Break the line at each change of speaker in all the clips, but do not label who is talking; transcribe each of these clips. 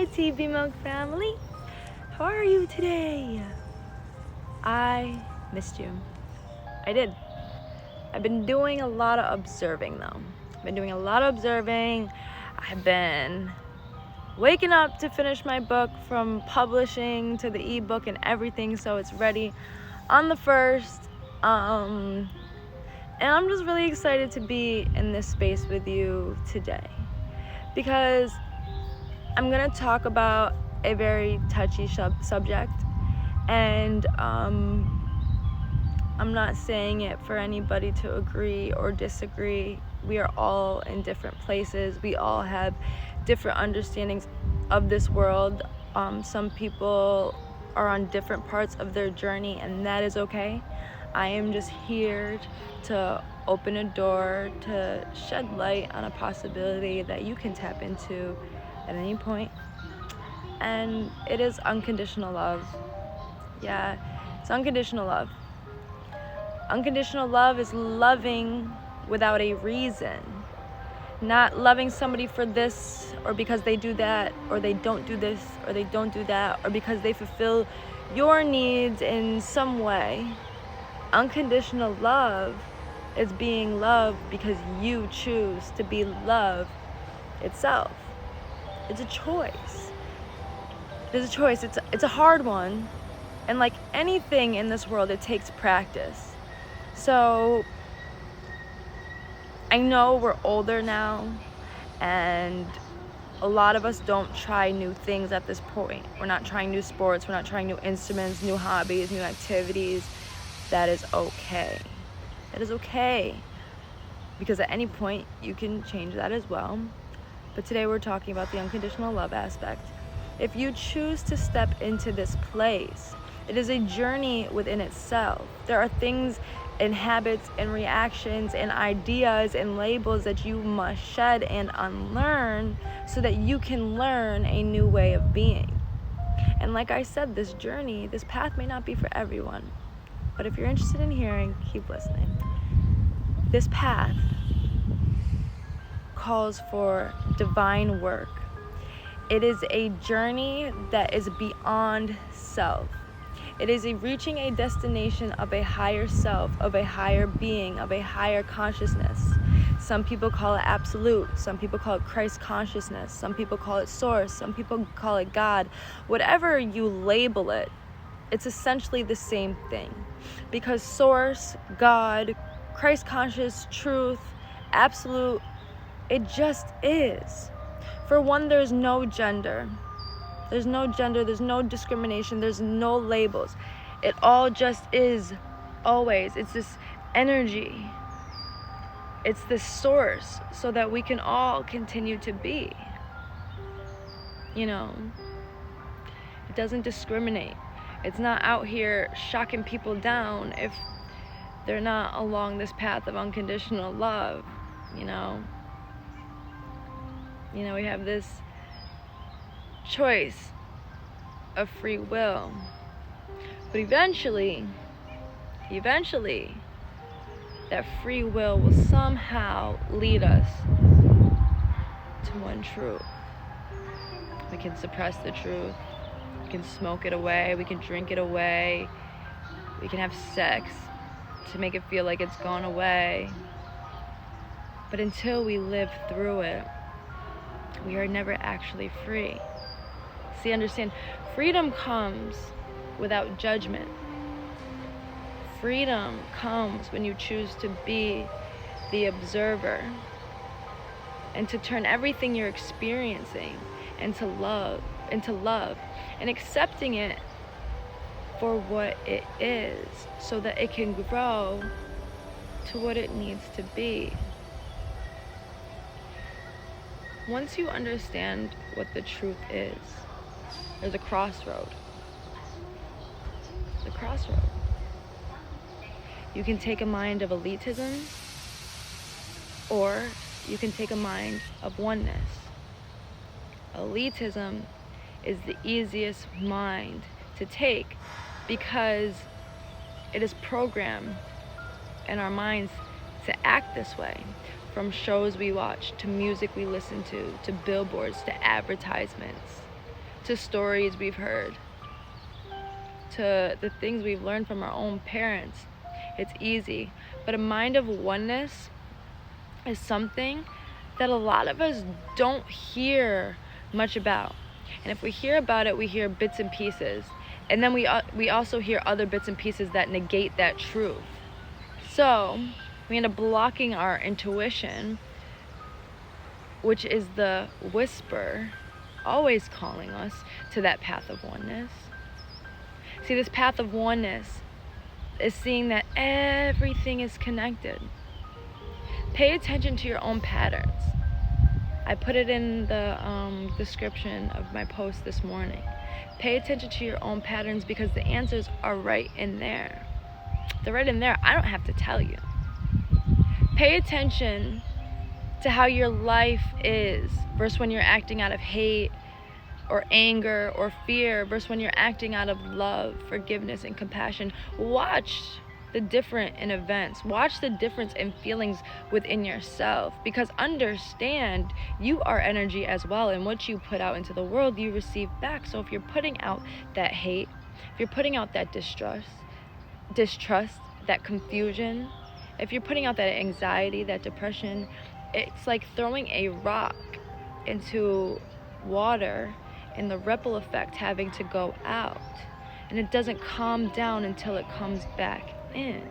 Hi, TV Milk family. How are you today? I missed you. I did. I've been doing a lot of observing though. I've been waking up to finish my book, from publishing to the ebook and everything, so it's ready on the 1st. And I'm just really excited to be in this space with you today, because I'm gonna talk about a very touchy subject, and I'm not saying it for anybody to agree or disagree. We are all in different places. We all have different understandings of this world. Some people are on different parts of their journey, and that is okay. I am just here to open a door, to shed light on a possibility that you can tap into at any point. And it is unconditional love. Yeah, it's unconditional love. Unconditional love is loving without a reason. Not loving somebody for this, or because they do that, or they don't do this, or they don't do that, or because they fulfill your needs in some way. Unconditional love is being loved because you choose to be love itself. It's a choice. It's a choice. It's a hard one. And like anything in this world, it takes practice. So I know we're older now, and a lot of us don't try new things at this point. We're not trying new sports, we're not trying new instruments, new hobbies, new activities. That is okay. That is okay. Because at any point, you can change that as well. But today we're talking about the unconditional love aspect. If you choose to step into this place, it is a journey within itself. There are things and habits and reactions and ideas and labels that you must shed and unlearn so that you can learn a new way of being. And like I said, this journey, this path may not be for everyone. But if you're interested in hearing, keep listening. This path calls for divine work. It is a journey that is beyond self. It is reaching a destination of a higher self, of a higher being, of a higher consciousness. Some people call it absolute. Some people call it Christ consciousness. Some people call it source. Some people call it God. Whatever you label it, it's essentially the same thing. Because source, God, Christ conscious, truth, absolute, it just is. For one, there's no gender. There's no gender, there's no discrimination, there's no labels. It all just is, always. It's this energy. It's this source so that we can all continue to be. You know, it doesn't discriminate. It's not out here shocking people down if they're not along this path of unconditional love, you know. You know, we have this choice of free will, but eventually that free will somehow lead us to one truth. We can suppress the truth, we can smoke it away, we can drink it away, we can have sex to make it feel like it's gone away, but until we live through it, we are never actually free. See, understand, freedom comes without judgment. Freedom comes when you choose to be the observer and to turn everything you're experiencing into love, and accepting it for what it is so that it can grow to what it needs to be. Once you understand what the truth is, there's a crossroad. The crossroad. You can take a mind of elitism, or you can take a mind of oneness. Elitism is the easiest mind to take because it is programmed in our minds to act this way. From shows we watch, to music we listen to billboards, to advertisements. to stories we've heard, to the things we've learned from our own parents. It's easy. But a mind of oneness is something that a lot of us don't hear much about. And if we hear about it, we hear bits and pieces. And then we also hear other bits and pieces that negate that truth. So we end up blocking our intuition, which is the whisper always calling us to that path of oneness. See, this path of oneness is seeing that everything is connected. Pay attention to your own patterns. I put it in the description of my post this morning. Pay attention to your own patterns because the answers are right in there. They're right in there. I don't have to tell you. Pay attention to how your life is versus when you're acting out of hate or anger or fear versus when you're acting out of love, forgiveness, and compassion. Watch the difference in events. Watch the difference in feelings within yourself, because understand you are energy as well, and what you put out into the world you receive back. So if you're putting out that hate, if you're putting out that distrust, that confusion, if you're putting out that anxiety, that depression, it's like throwing a rock into water and the ripple effect having to go out, and it doesn't calm down until it comes back in.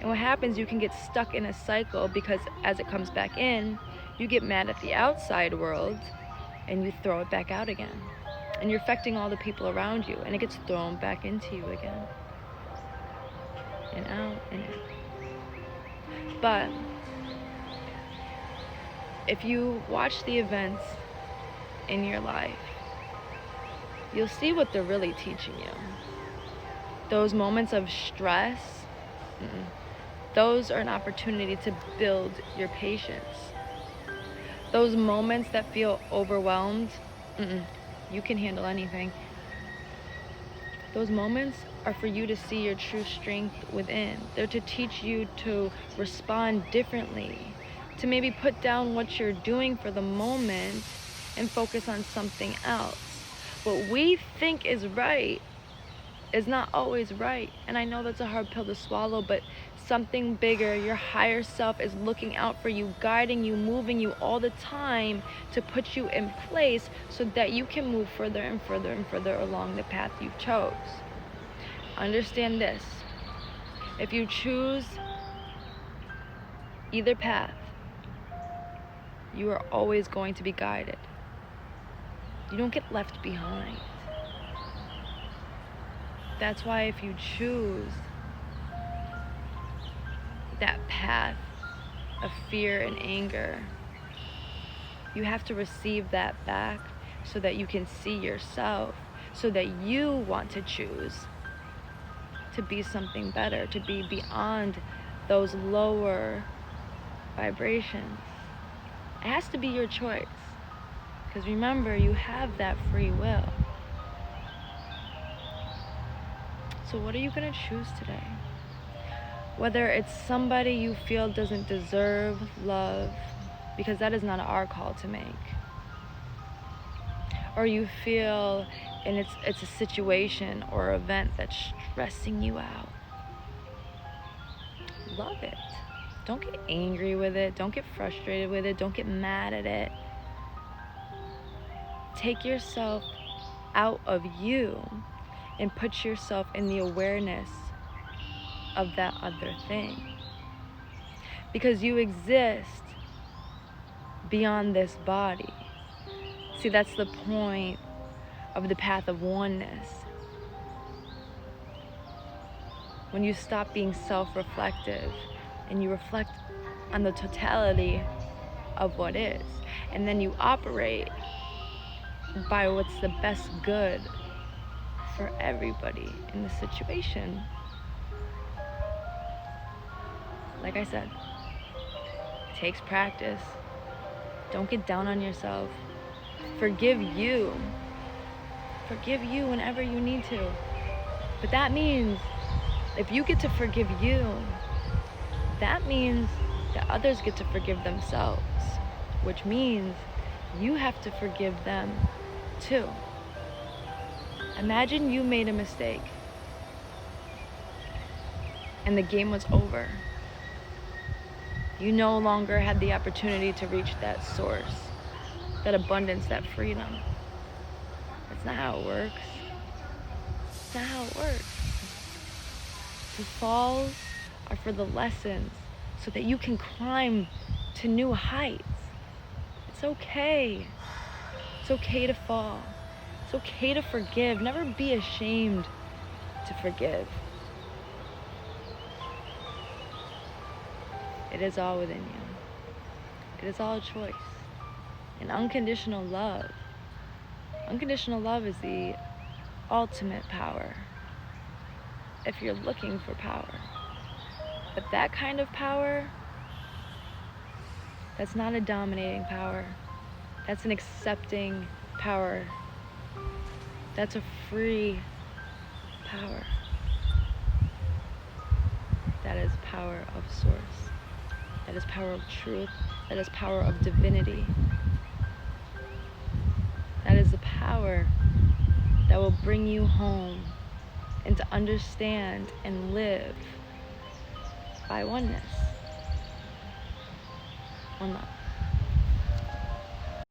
And what happens, you can get stuck in a cycle, because as it comes back in, you get mad at the outside world and you throw it back out again, and you're affecting all the people around you, and it gets thrown back into you again, and out and in. But if you watch the events in your life, you'll see what they're really teaching you. Those moments of stress, those are an opportunity to build your patience. Those moments that feel overwhelmed, you can handle anything. Those moments are for you to see your true strength within. They're to teach you to respond differently, to maybe put down what you're doing for the moment and focus on something else. What we think is right is not always right. And I know that's a hard pill to swallow, but something bigger, your higher self, is looking out for you, guiding you, moving you all the time to put you in place so that you can move further and further and further along the path you chose. Understand this. If you choose either path, you are always going to be guided. You don't get left behind. That's why if you choose that path of fear and anger, you have to receive that back so that you can see yourself, so that you want to choose to be something better, to be beyond those lower vibrations. It has to be your choice, because remember, you have that free will. So what are you going to choose today? Whether it's somebody you feel doesn't deserve love, because that is not our call to make, or you feel and it's a situation or event that's stressing you out, love it. Don't get angry with it. Don't get frustrated with it. Don't get mad at it. Take yourself out of you and put yourself in the awareness of that other thing. Because you exist beyond this body. See, that's the point of the path of oneness. When you stop being self-reflective and you reflect on the totality of what is, and then you operate by what's the best good for everybody in the situation. Like I said, it takes practice. Don't get down on yourself. Forgive you. Forgive you whenever you need to. But that means if you get to forgive you, that means that others get to forgive themselves, which means you have to forgive them too. Imagine you made a mistake and the game was over. You no longer had the opportunity to reach that source, that abundance, that freedom. That's not how it works. That's not how it works. The falls are for the lessons so that you can climb to new heights. It's okay. It's okay to fall. It's okay to forgive. Never be ashamed to forgive. It is all within you. It is all a choice. And unconditional love. Unconditional love is the ultimate power if you're looking for power. But that kind of power, that's not a dominating power. That's an accepting power. That's a free power. That is power of source. That is power of truth. That is power of divinity. That is the power that will bring you home and to understand and live by oneness. One love.